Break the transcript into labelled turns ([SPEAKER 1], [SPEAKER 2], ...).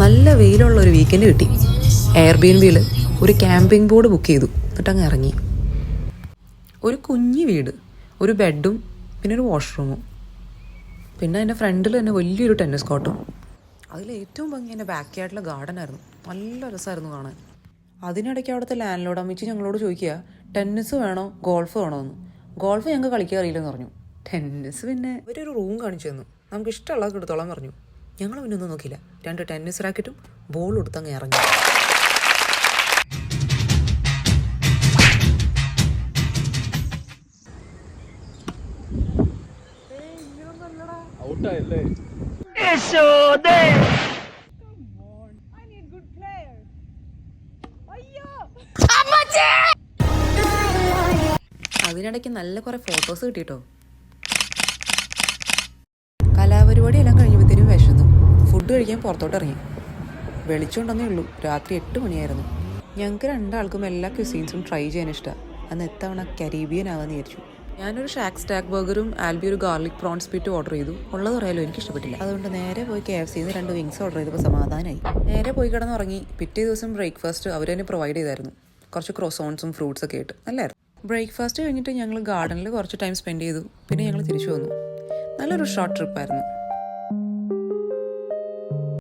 [SPEAKER 1] നല്ല വെയിലുള്ള ഒരു വീക്കെൻഡ് കിട്ടി. എയർബിഎൻബിയിൽ ഒരു ക്യാമ്പിംഗ് ബോർഡ് ബുക്ക് ചെയ്തു. എന്നിട്ടങ്ങ് ഇറങ്ങി. ഒരു കുഞ്ഞു വീട്, ഒരു ബെഡും പിന്നെ ഒരു വാഷ്റൂമും, പിന്നെ അതിൻ്റെ ഫ്രണ്ടിൽ തന്നെ വലിയൊരു ടെന്നീസ് കോർട്ടും. അതിലേറ്റവും ഭംഗി എൻ്റെ ബാക്ക് യാർഡിലെ ഗാർഡൻ ആയിരുന്നു. നല്ല രസമായിരുന്നു കാണാൻ. അതിനിടയ്ക്ക് അവിടുത്തെ ലാൻഡ് ലോഡ് അമ്മിച്ച് ഞങ്ങളോട് ചോദിക്കുക, ടെന്നീസ് വേണോ ഗോൾഫ് വേണോ എന്ന്. ഗോൾഫ് ഞങ്ങൾക്ക് കളിക്കാൻ അറിയില്ലെന്ന് പറഞ്ഞു. ടെന്നീസ് പിന്നെ ഒരു റൂം കാണിച്ചു തന്നു. നമുക്ക് ഇഷ്ടമുള്ളത് എടുത്തോളാൻ പറഞ്ഞു. ഞങ്ങൾ പിന്നെ ഒന്നും നോക്കിയില്ല. 2 ടെന്നീസ് റാക്കറ്റും ബോളും എടുത്തങ്ങ് ഇറങ്ങി. അതിനിടയ്ക്ക് നല്ല കുറെ ഫോട്ടോസ് കിട്ടിട്ടോ. കലാപരിപാടി എല്ലാം കഴിഞ്ഞപ്പോഴത്തേനും വിശന്നു. ഫുഡ് കഴിക്കാൻ പുറത്തോട്ട് ഇറങ്ങി. വെളിച്ചമുണ്ടെന്നേ ഉള്ളൂ. രാത്രി 8 മണിയായിരുന്നു. ഞങ്ങൾക്ക് 2 ആൾക്കും എല്ലാ ക്യുസീൻസും ട്രൈ ചെയ്യാൻ ഇഷ്ടമാണ്. അന്ന് എത്തവണ കരീബിയൻ ആവാന്ന് വിചാരിച്ചു. ഞാനൊരു ഷാക്ക് സ്റ്റാക്ക് ബർഗറും ആൽബി ഒരു ഗാർലിക് പ്രോൺ സ്പിറ്റും ഓർഡർ ചെയ്തു. ഉള്ളത് പറയാലോ എനിക്ക് ഇഷ്ടപ്പെട്ടില്ല. അതുകൊണ്ട് നേരെ പോയി KFCയിൽ നിന്ന് 2 വിങ്സ് ഓർഡർ ചെയ്തപ്പോൾ സമാധാനമായി. നേരെ പോയി കിടന്നുറങ്ങി. പിറ്റേ ദിവസം ബ്രേക്ക്ഫാസ്റ്റ് അവർ തന്നെ പ്രൊവൈഡ് ചെയ്തായിരുന്നു. കുറച്ച് ക്രോസോൺസും ഫ്രൂട്ട്സ് ഒക്കെ ആയിട്ട് നല്ലായിരുന്നു. ബ്രേക്ക്ഫാസ്റ്റ് കഴിഞ്ഞിട്ട് ഞങ്ങൾ ഗാർഡനിൽ കുറച്ച് ടൈം സ്പെൻഡ് ചെയ്തു. പിന്നെ ഞങ്ങൾ തിരിച്ചു വന്നു. നല്ലൊരു ഷോർട്ട് ട്രിപ്പായിരുന്നു.